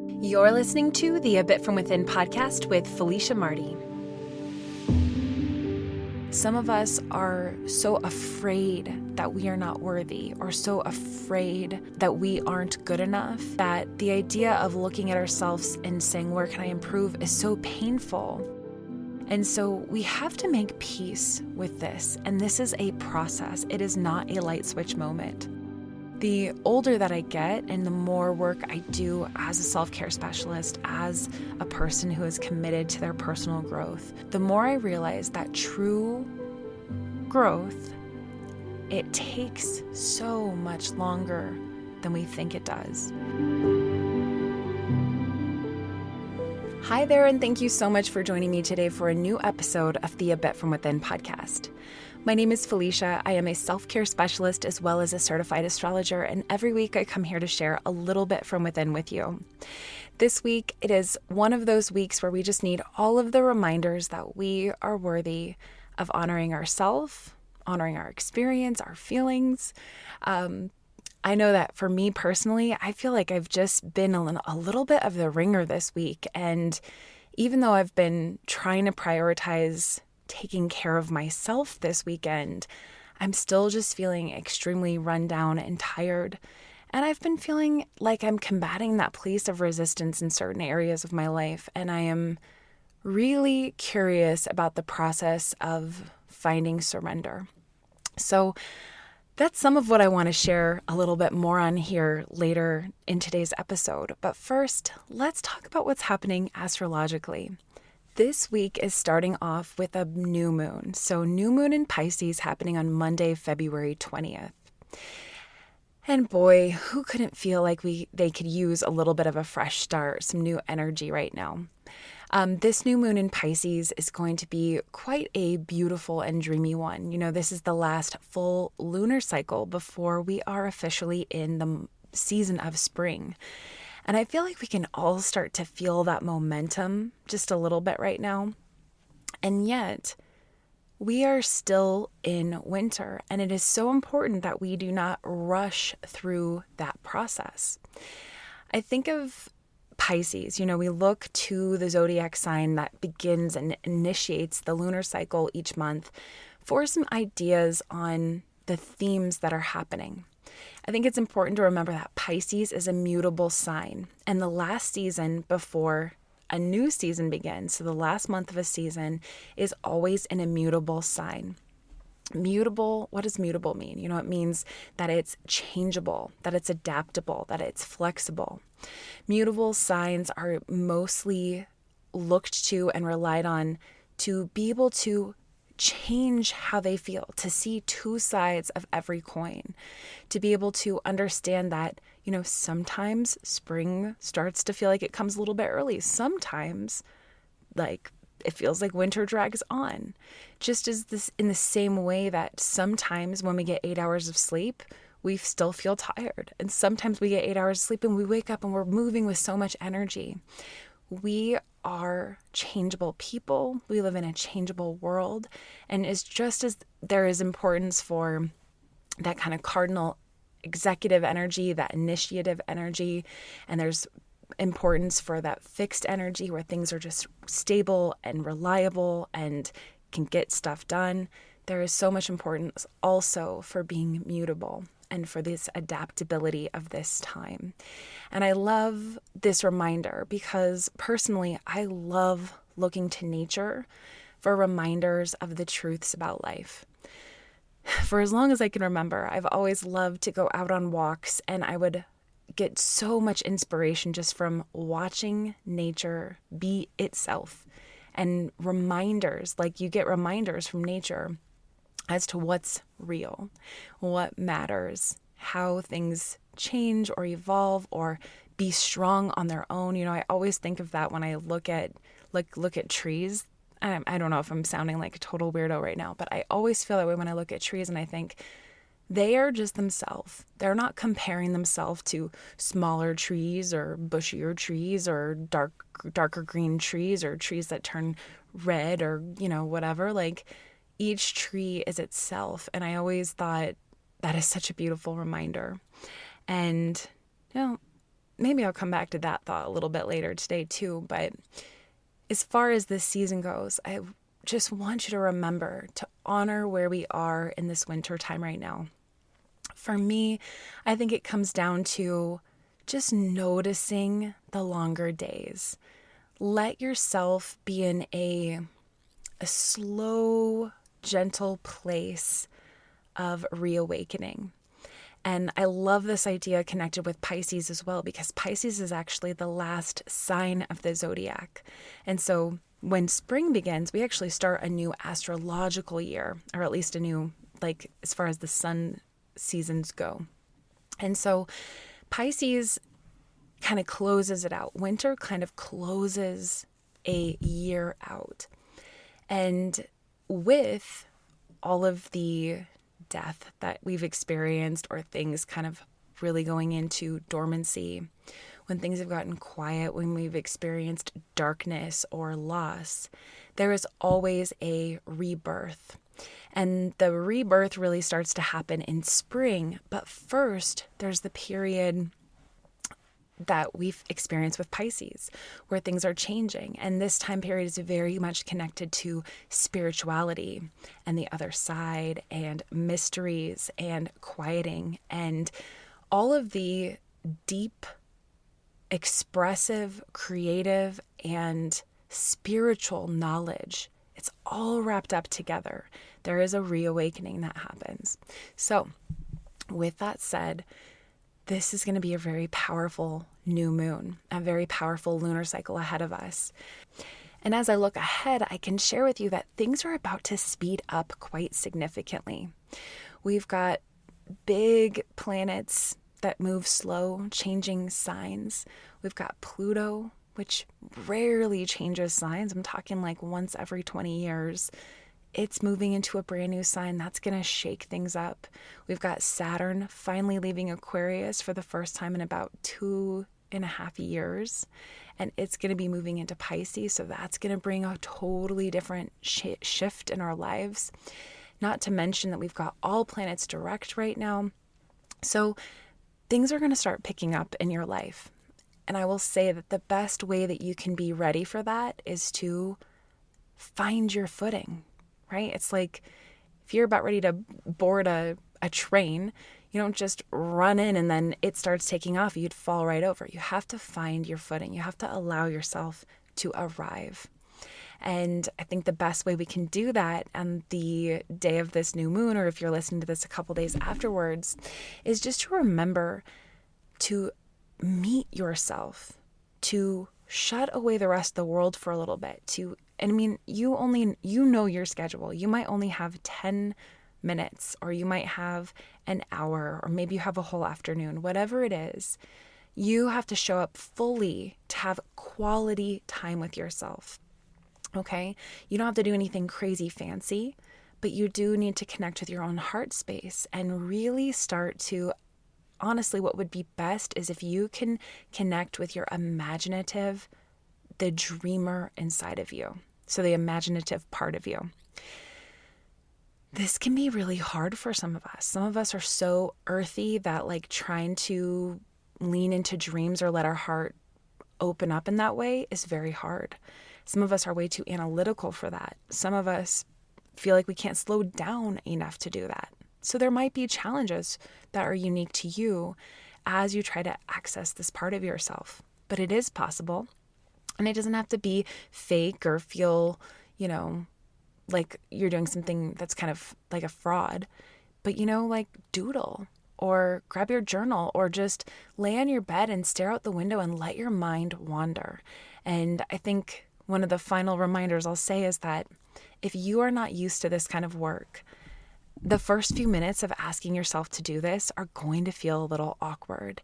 You're listening to the A Bit From Within podcast with Felicia Marty. Some of us are so afraid that we are not worthy, or so afraid that we aren't good enough, that the idea of looking at ourselves and saying, where can I improve, is so painful. And so we have to make peace with this. And this is a process. It is not a light switch moment. The older that I get and the more work I do as a self-care specialist, as a person who is committed to their personal growth, the more I realize that true growth, it takes so much longer than we think it does. Hi there, and thank you so much for joining me today for a new episode of the A Bit From Within podcast. My name is Felicia. I am a self-care specialist as well as a certified astrologer, and every week I come here to share a little bit from within with you. This week, it is one of those weeks where we just need all of the reminders that we are worthy of honoring ourselves, honoring our experience, our feelings. I know that for me personally, I feel like I've just been a little bit of the ringer this week, and even though I've been trying to prioritize taking care of myself this weekend, I'm still just feeling extremely run down and tired. And I've been feeling like I'm combating that place of resistance in certain areas of my life. And I am really curious about the process of finding surrender. So that's some of what I want to share a little bit more on here later in today's episode. But first, let's talk about what's happening astrologically. This week is starting off with a new moon. So new moon in Pisces happening on Monday, February 20th. And boy, who couldn't feel like they could use a little bit of a fresh start, some new energy right now. This new moon in Pisces is going to be quite a beautiful and dreamy one. You know, this is the last full lunar cycle before we are officially in the season of spring. And I feel like we can all start to feel that momentum just a little bit right now. And yet, we are still in winter. And it is so important that we do not rush through that process. I think of Pisces, we look to the zodiac sign that begins and initiates the lunar cycle each month for some ideas on the themes that are happening. I think it's important to remember that Pisces is a mutable sign, and the last season before a new season begins, so the last month of a season, is always an immutable sign. Mutable, what does mutable mean? It means that it's changeable, that it's adaptable, that it's flexible. Mutable signs are mostly looked to and relied on to be able to change how they feel, to see two sides of every coin, to be able to understand that, sometimes spring starts to feel like it comes a little bit early. Sometimes, like, it feels like winter drags on. Just as this, in the same way that sometimes when we get 8 hours of sleep, we still feel tired. And sometimes we get 8 hours of sleep and we wake up and we're moving with so much energy. We are changeable people. We live in a changeable world. And it's just as there is importance for that kind of cardinal executive energy, that initiative energy, and there's importance for that fixed energy where things are just stable and reliable and can get stuff done. There is so much importance also for being mutable and for this adaptability of this time. And I love this reminder because personally, I love looking to nature for reminders of the truths about life. For as long as I can remember, I've always loved to go out on walks, and I would get so much inspiration just from watching nature be itself, and reminders, like you get reminders from nature as to what's real, what matters, how things change or evolve or be strong on their own. I always think of that when I look at trees. I don't know if I'm sounding like a total weirdo right now, but I always feel that way when I look at trees, and I think they are just themselves. They're not comparing themselves to smaller trees or bushier trees or darker green trees or trees that turn red or, whatever. Like, each tree is itself. And I always thought that is such a beautiful reminder. And, maybe I'll come back to that thought a little bit later today too. But as far as this season goes, I just want you to remember to honor where we are in this winter time right now. For me, I think it comes down to just noticing the longer days. Let yourself be in a slow, gentle place of reawakening. And I love this idea connected with Pisces as well, because Pisces is actually the last sign of the zodiac. And so when spring begins, we actually start a new astrological year, or at least a new, like, as far as the sun seasons go. And so Pisces kind of closes it out. Winter kind of closes a year out. And with all of the death that we've experienced, or things kind of really going into dormancy, when things have gotten quiet, when we've experienced darkness or loss, there is always a rebirth. And the rebirth really starts to happen in spring. But first, there's the period that we've experienced with Pisces, where things are changing. And this time period is very much connected to spirituality and the other side and mysteries and quieting and all of the deep, expressive, creative, and spiritual knowledge. It's all wrapped up together. There is a reawakening that happens. So with that said, this is going to be a very powerful new moon, a very powerful lunar cycle ahead of us. And as I look ahead, I can share with you that things are about to speed up quite significantly. We've got big planets that move slow, changing signs. We've got Pluto, which rarely changes signs. I'm talking like once every 20 years. It's moving into a brand new sign that's going to shake things up. We've got Saturn finally leaving Aquarius for the first time in about 2.5 years. And it's going to be moving into Pisces. So that's going to bring a totally different shift in our lives. Not to mention that we've got all planets direct right now. So things are going to start picking up in your life. And I will say that the best way that you can be ready for that is to find your footing, right? It's like if you're about ready to board a train, you don't just run in and then it starts taking off. You'd fall right over. You have to find your footing. You have to allow yourself to arrive. And I think the best way we can do that on the day of this new moon, or if you're listening to this a couple days afterwards, is just to remember to meet yourself, to shut away the rest of the world for a little bit, and I mean, you know your schedule. You might only have 10 minutes, or you might have an hour, or maybe you have a whole afternoon, whatever it is. You have to show up fully to have quality time with yourself. Okay? You don't have to do anything crazy fancy, but you do need to connect with your own heart space and really start to, honestly, what would be best is if you can connect with your imaginative, the dreamer inside of you. So the imaginative part of you. This can be really hard for some of us. Some of us are so earthy that like trying to lean into dreams or let our heart open up in that way is very hard. Some of us are way too analytical for that. Some of us feel like we can't slow down enough to do that. So there might be challenges that are unique to you as you try to access this part of yourself. But it is possible. And it doesn't have to be fake or feel, like you're doing something that's kind of like a fraud. But, like doodle or grab your journal or just lay on your bed and stare out the window and let your mind wander. And I think one of the final reminders I'll say is that if you are not used to this kind of work, the first few minutes of asking yourself to do this are going to feel a little awkward.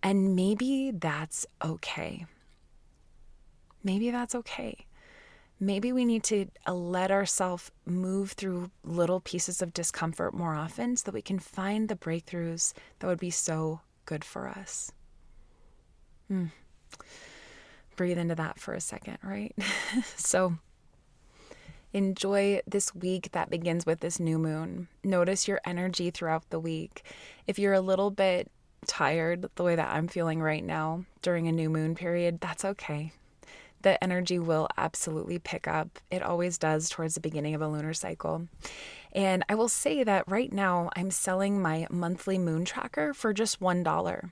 And maybe that's okay. Maybe that's okay. Maybe we need to let ourselves move through little pieces of discomfort more often so that we can find the breakthroughs that would be so good for us. Breathe into that for a second, right? So enjoy this week that begins with this new moon. Notice your energy throughout the week. If you're a little bit tired the way that I'm feeling right now during a new moon period, that's okay. The energy will absolutely pick up. It always does towards the beginning of a lunar cycle. And I will say that right now I'm selling my monthly moon tracker for just $1.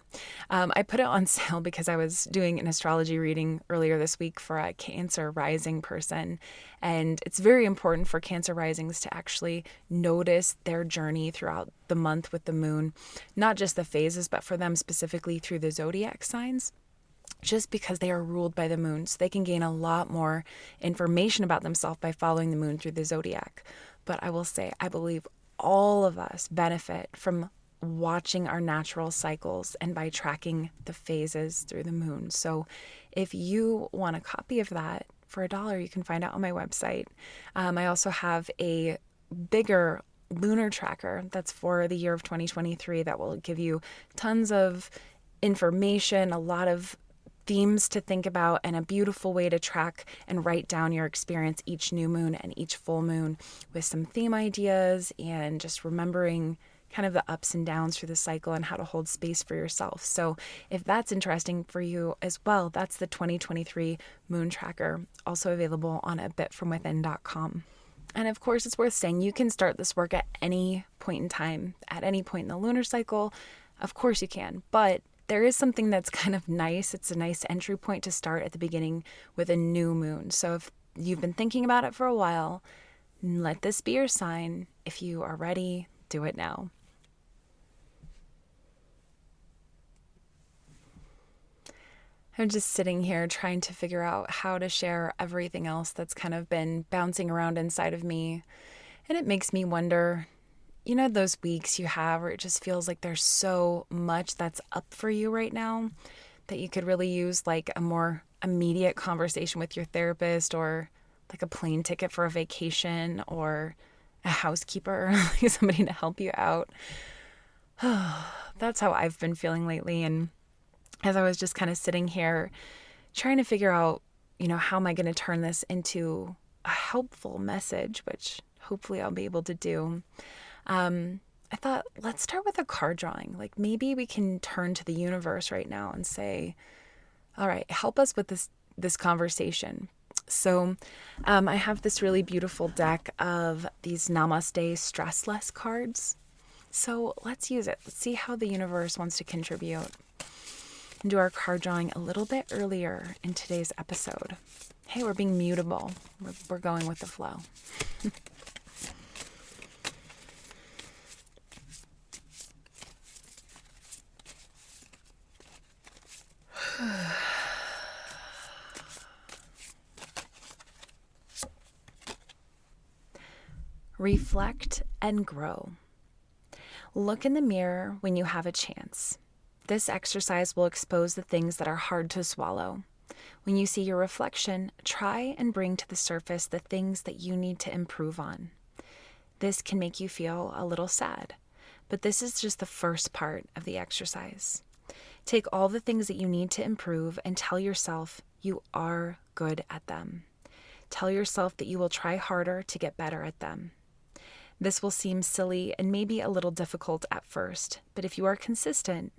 I put it on sale because I was doing an astrology reading earlier this week for a Cancer rising person. And it's very important for Cancer risings to actually notice their journey throughout the month with the moon, not just the phases, but for them specifically through the zodiac signs. Just because they are ruled by the moon. So they can gain a lot more information about themselves by following the moon through the zodiac. But I will say, I believe all of us benefit from watching our natural cycles and by tracking the phases through the moon. So if you want a copy of that for $1, you can find it on my website. I also have a bigger lunar tracker that's for the year of 2023 that will give you tons of information, a lot of themes to think about, and a beautiful way to track and write down your experience each new moon and each full moon with some theme ideas and just remembering kind of the ups and downs through the cycle and how to hold space for yourself. So if that's interesting for you as well, that's the 2023 moon tracker, also available on abitfromwithin.com. And of course, it's worth saying you can start this work at any point in time, at any point in the lunar cycle. Of course you can, but there is something that's kind of nice. It's a nice entry point to start at the beginning with a new moon. So if you've been thinking about it for a while, let this be your sign. If you are ready, do it now. I'm just sitting here trying to figure out how to share everything else that's kind of been bouncing around inside of me. And it makes me wonder, you know, those weeks you have where it just feels like there's so much that's up for you right now that you could really use like a more immediate conversation with your therapist, or like a plane ticket for a vacation, or a housekeeper, like somebody to help you out. That's how I've been feeling lately. And as I was just kind of sitting here trying to figure out, you know, how am I going to turn this into a helpful message, which hopefully I'll be able to do. I thought, let's start with a card drawing. Like maybe we can turn to the universe right now and say, all right, help us with this conversation. So I have this really beautiful deck of these Namaste Stress Less cards. So let's use it. Let's see how the universe wants to contribute. And do our card drawing a little bit earlier in today's episode. Hey, we're being mutable. We're going with the flow. Reflect and grow. Look in the mirror when you have a chance. This exercise will expose the things that are hard to swallow. When you see your reflection, try and bring to the surface the things that you need to improve on. This can make you feel a little sad, but this is just the first part of the exercise. Take all the things that you need to improve and tell yourself you are good at them. Tell yourself that you will try harder to get better at them. This will seem silly and maybe a little difficult at first, but if you are consistent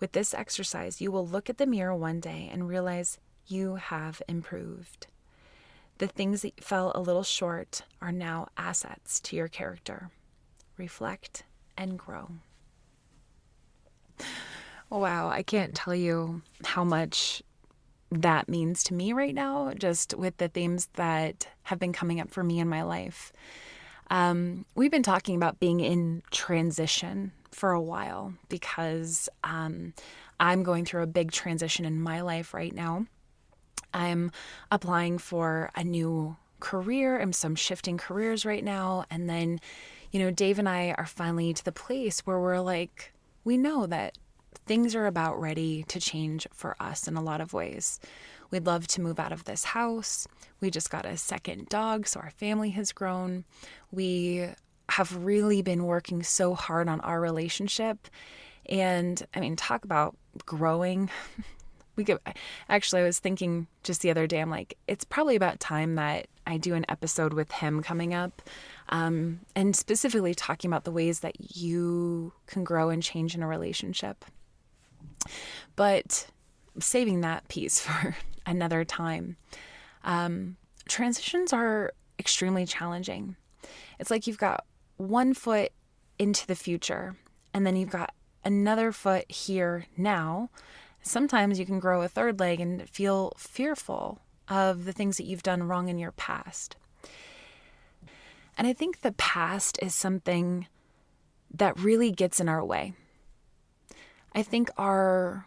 with this exercise, you will look at the mirror one day and realize you have improved. The things that fell a little short are now assets to your character. Reflect and grow. Wow, I can't tell you how much that means to me right now, just with the themes that have been coming up for me in my life. We've been talking about being in transition for a while because I'm going through a big transition in my life right now. I'm applying for a new career. I'm shifting careers right now. And then, Dave and I are finally to the place where we're like, we know that things are about ready to change for us in a lot of ways. We'd love to move out of this house. We just got a second dog, so our family has grown. We have really been working so hard on our relationship. And talk about growing. I was thinking just the other day, I'm like, it's probably about time that I do an episode with him coming up, and specifically talking about the ways that you can grow and change in a relationship. But saving that piece for another time. Transitions are extremely challenging. It's like you've got one foot into the future, and then you've got another foot here now. Sometimes you can grow a third leg and feel fearful of the things that you've done wrong in your past. And I think the past is something that really gets in our way. I think our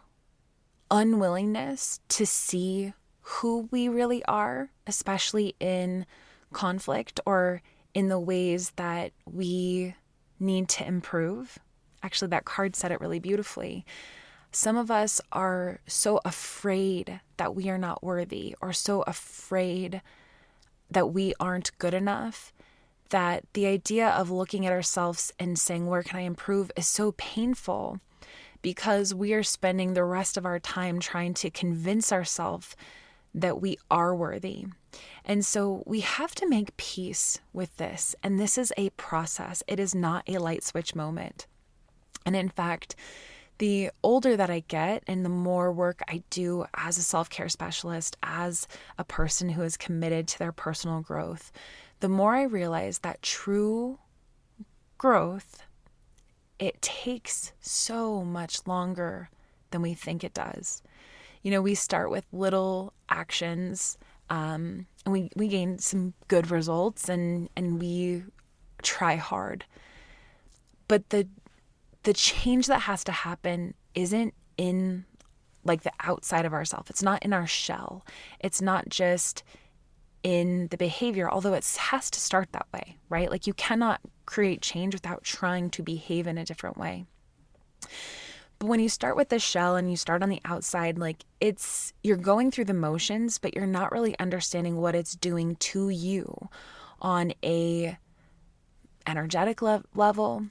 unwillingness to see who we really are, especially in conflict or in the ways that we need to improve. Actually, that card said it really beautifully. Some of us are so afraid that we are not worthy, or so afraid that we aren't good enough, that the idea of looking at ourselves and saying, where can I improve, is so painful, because we are spending the rest of our time trying to convince ourselves that we are worthy. And so we have to make peace with this. And this is a process. It is not a light switch moment. And in fact, the older that I get and the more work I do as a self-care specialist, as a person who is committed to their personal growth, the more I realize that true growth, it takes so much longer than we think it does. You know, we start with little actions, and we gain some good results, and we try hard. But the change that has to happen isn't in like the outside of ourselves. It's not in our shell. It's not just in the behavior, although it has to start that way, right? Like you cannot create change without trying to behave in a different way. But when you start with the shell and you start on the outside, like you're going through the motions, but you're not really understanding what it's doing to you on a energetic level,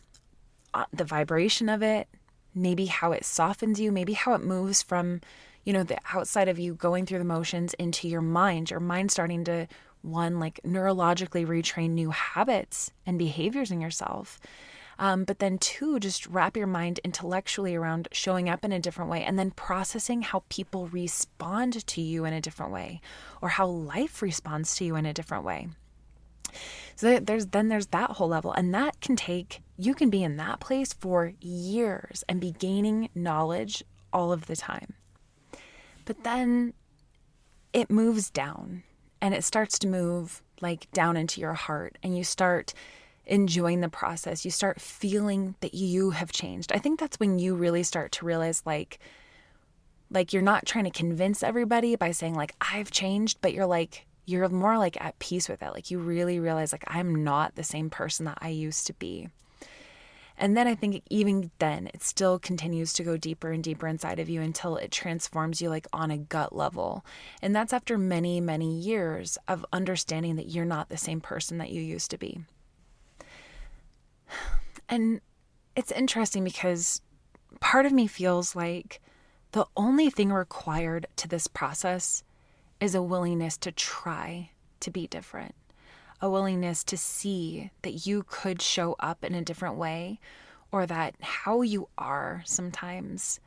the vibration of it, maybe how it softens you, maybe how it moves from, the outside of you going through the motions into your mind starting to, one, like neurologically retrain new habits and behaviors in yourself. But then two, just wrap your mind intellectually around showing up in a different way, and then processing how people respond to you in a different way, or how life responds to you in a different way. So there's that whole level, and you can be in that place for years and be gaining knowledge all of the time. But then it moves down, and it starts to move like down into your heart, and you start enjoying the process. You start feeling that you have changed. I think that's when you really start to realize like you're not trying to convince everybody by saying like, I've changed, but you're more like at peace with it. Like you really realize like, I'm not the same person that I used to be. And then I think even then it still continues to go deeper and deeper inside of you until it transforms you like on a gut level. And that's after many, many years of understanding that you're not the same person that you used to be. And it's interesting because part of me feels like the only thing required to this process is a willingness to try to be different, a willingness to see that you could show up in a different way, or that how you are sometimes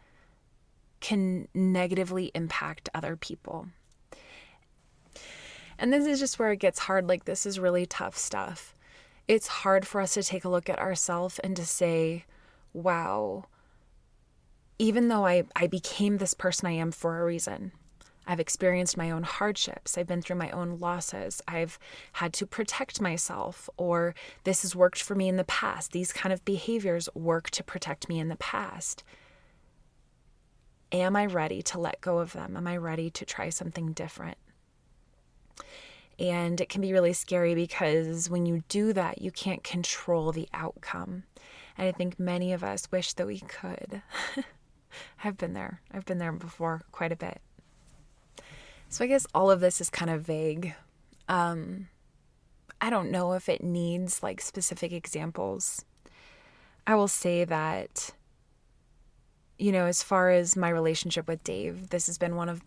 can negatively impact other people. And this is just where it gets hard. Like, this is really tough stuff. It's hard for us to take a look at ourselves and to say, wow, even though I became this person I am for a reason, I've experienced my own hardships, I've been through my own losses, I've had to protect myself, or this has worked for me in the past. These kind of behaviors work to protect me in the past. Am I ready to let go of them? Am I ready to try something different? And it can be really scary because when you do that, you can't control the outcome. And I think many of us wish that we could. I've been there. I've been there before quite a bit. So I guess all of this is kind of vague. I don't know if it needs like specific examples. I will say that, as far as my relationship with Dave, this has been one of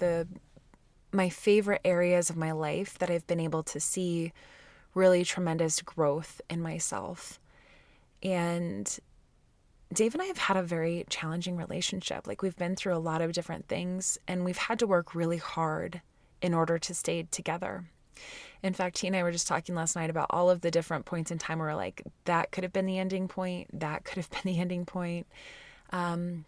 my favorite areas of my life that I've been able to see really tremendous growth in myself. And Dave and I have had a very challenging relationship. Like, we've been through a lot of different things, and we've had to work really hard in order to stay together. In fact, he and I were just talking last night about all of the different points in time where we're like, that could have been the ending point, that could have been the ending point. And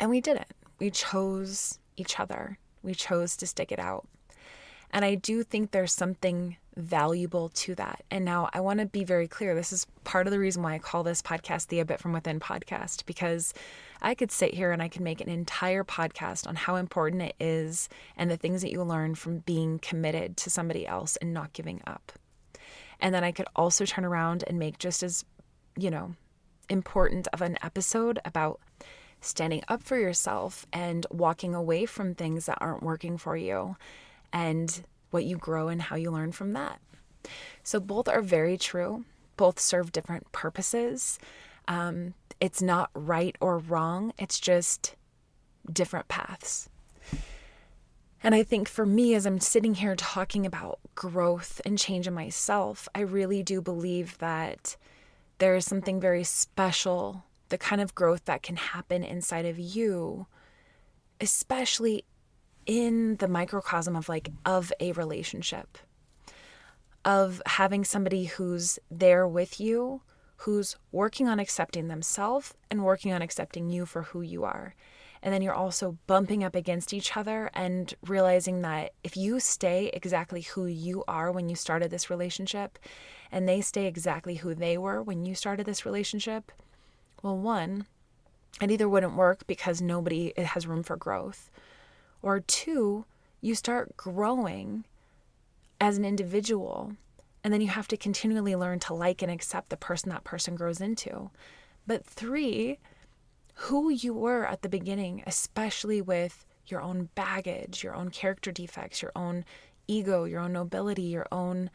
we didn't. We chose each other. We chose to stick it out. And I do think there's something valuable to that. And now I want to be very clear. This is part of the reason why I call this podcast the A Bit From Within podcast, because I could sit here and I could make an entire podcast on how important it is and the things that you learn from being committed to somebody else and not giving up. And then I could also turn around and make just as, important of an episode about standing up for yourself and walking away from things that aren't working for you, and what you grow and how you learn from that. So both are very true. Both serve different purposes. It's not right or wrong. It's just different paths. And I think for me, as I'm sitting here talking about growth and change in myself, I really do believe that there is something very special, the kind of growth that can happen inside of you, especially in the microcosm of a relationship, of having somebody who's there with you, who's working on accepting themselves and working on accepting you for who you are. And then you're also bumping up against each other and realizing that if you stay exactly who you are when you started this relationship, and they stay exactly who they were when you started this relationship, well, one, it either wouldn't work because it has room for growth, or two, you start growing as an individual, and then you have to continually learn to like and accept the person that person grows into. But three, who you were at the beginning, especially with your own baggage, your own character defects, your own ego, your own nobility, your own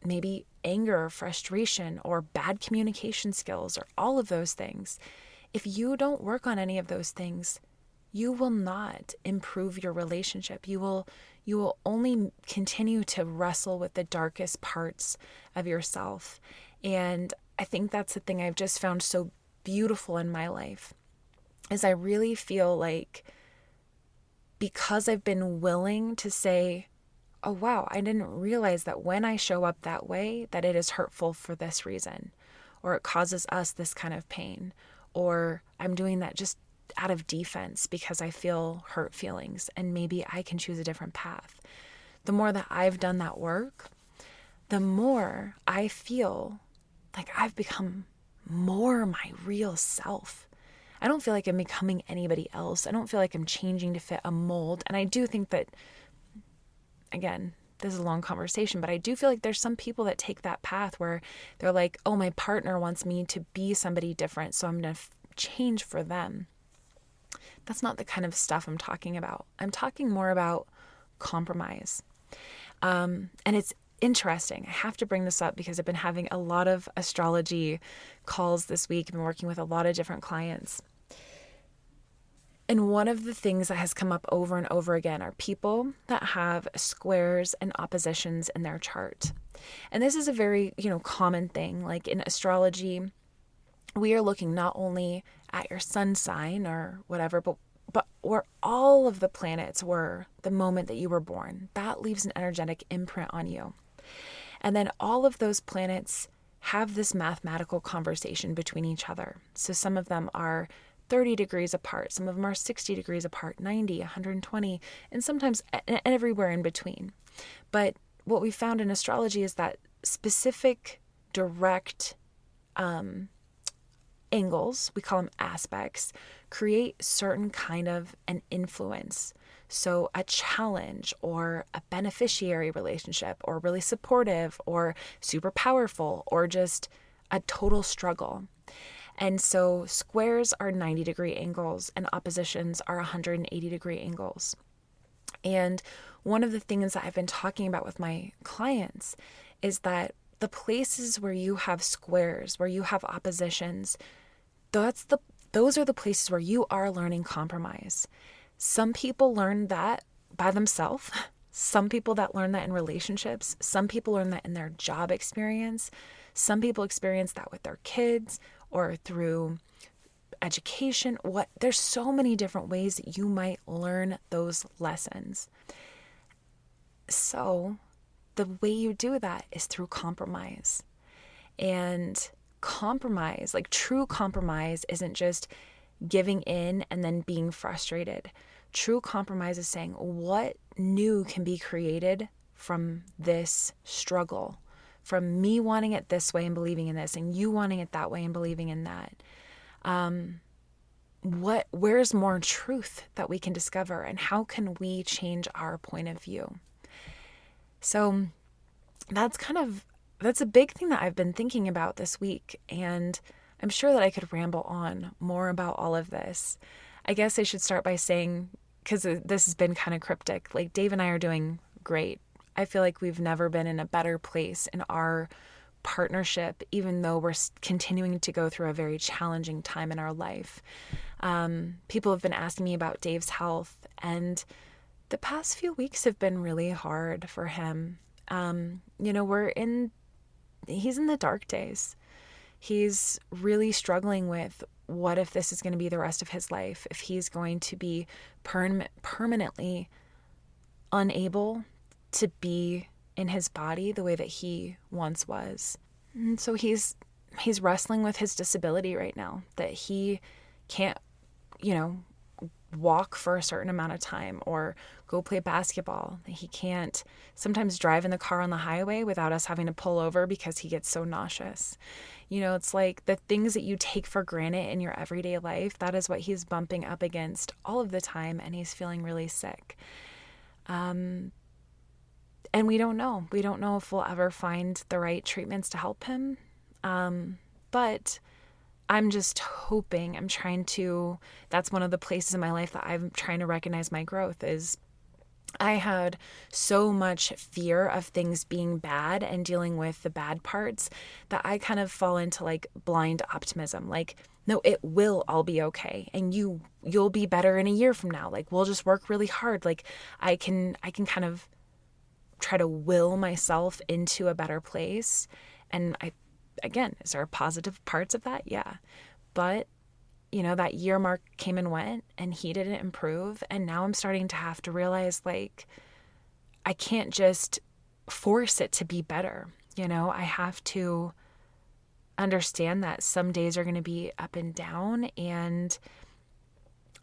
maybe anger or frustration or bad communication skills or all of those things. If you don't work on any of those things, you will not improve your relationship. You will only continue to wrestle with the darkest parts of yourself. And I think that's the thing I've just found so beautiful in my life, is I really feel like because I've been willing to say, oh wow, I didn't realize that when I show up that way, that it is hurtful for this reason, or it causes us this kind of pain, or I'm doing that just out of defense because I feel hurt feelings and maybe I can choose a different path. The more that I've done that work, the more I feel like I've become more my real self. I don't feel like I'm becoming anybody else. I don't feel like I'm changing to fit a mold. And I do think that, again, this is a long conversation, but I do feel like there's some people that take that path where they're like, oh, my partner wants me to be somebody different, so I'm going to change for them. That's not the kind of stuff I'm talking about. I'm talking more about compromise. And it's interesting. I have to bring this up because I've been having a lot of astrology calls this week. I've been working with a lot of different clients. And one of the things that has come up over and over again are people that have squares and oppositions in their chart. And this is a very, common thing. Like in astrology, we are looking not only at your sun sign or whatever, but where all of the planets were the moment that you were born. That leaves an energetic imprint on you. And then all of those planets have this mathematical conversation between each other. So some of them are 30 degrees apart, some of them are 60 degrees apart, 90, 120, and sometimes everywhere in between. But what we found in astrology is that specific direct angles, we call them aspects, create certain kind of an influence. So a challenge or a beneficiary relationship or really supportive or super powerful or just a total struggle. And so squares are 90-degree angles and oppositions are 180-degree angles. And one of the things that I've been talking about with my clients is that the places where you have squares, where you have oppositions, those are the places where you are learning compromise. Some people learn that by themselves. Some people that learn that in relationships. Some people learn that in their job experience. Some people experience that with their kids or through education. There's so many different ways that you might learn those lessons. So the way you do that is through compromise. And compromise, like true compromise, isn't just giving in and then being frustrated. True compromise is saying, what new can be created from this struggle, from me wanting it this way and believing in this, and you wanting it that way and believing in that. Where's more truth that we can discover, and how can we change our point of view? So that's a big thing that I've been thinking about this week, and I'm sure that I could ramble on more about all of this. I guess I should start by saying, because this has been kind of cryptic, like Dave and I are doing great. I feel like we've never been in a better place in our partnership, even though we're continuing to go through a very challenging time in our life. People have been asking me about Dave's health, and the past few weeks have been really hard for him. He's in the dark days. He's really struggling with what if this is going to be the rest of his life, if he's going to be permanently unable to be in his body the way that he once was. And so he's wrestling with his disability right now, that he can't, walk for a certain amount of time or go play basketball. He can't sometimes drive in the car on the highway without us having to pull over because he gets so nauseous. It's like the things that you take for granted in your everyday life, that is what he's bumping up against all of the time, and he's feeling really sick. And we don't know. We don't know if we'll ever find the right treatments to help him. But I'm just hoping, that's one of the places in my life that I'm trying to recognize my growth is I had so much fear of things being bad and dealing with the bad parts that I kind of fall into like blind optimism. Like, no, it will all be okay. And you'll be better in a year from now. Like, we'll just work really hard. Like I can kind of try to will myself into a better place. And is there positive parts of that? Yeah. But, that year mark came and went and he didn't improve. And now I'm starting to have to realize, like, I can't just force it to be better. I have to understand that some days are going to be up and down and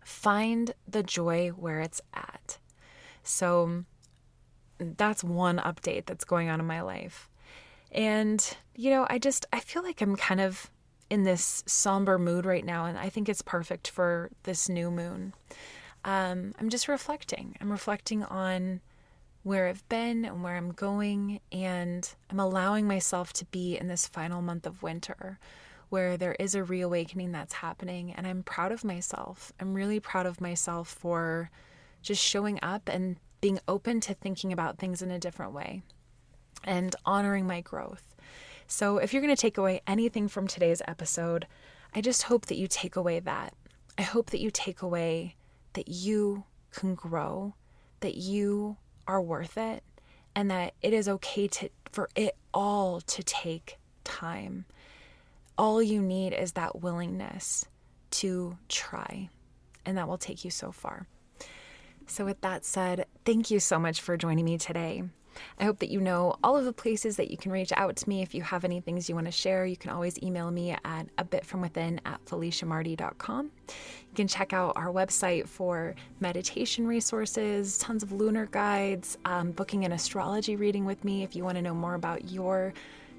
find the joy where it's at. So that's one update that's going on in my life. And, I feel like I'm kind of in this somber mood right now, and I think it's perfect for this new moon. I'm just reflecting. I'm reflecting on where I've been and where I'm going, and I'm allowing myself to be in this final month of winter where there is a reawakening that's happening, and I'm proud of myself. I'm really proud of myself for just showing up and being open to thinking about things in a different way and honoring my growth. So if you're going to take away anything from today's episode, I just hope that you take away that. I hope that you take away that you can grow, that you are worth it, and that it is okay for it all to take time. All you need is that willingness to try, and that will take you so far. So with that said, thank you so much for joining me today. I hope that you know all of the places that you can reach out to me. If you have any things you want to share, you can always email me at abitfromwithin@FeliciaMarty.com. You can check out our website for meditation resources, tons of lunar guides, booking an astrology reading with me if you want to know more about your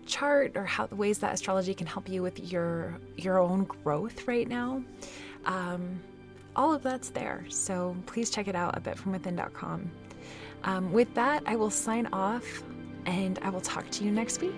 chart or how the ways that astrology can help you with your own growth right now. All of that's there. So please check it out, abitfromwithin.com. With that, I will sign off and I will talk to you next week.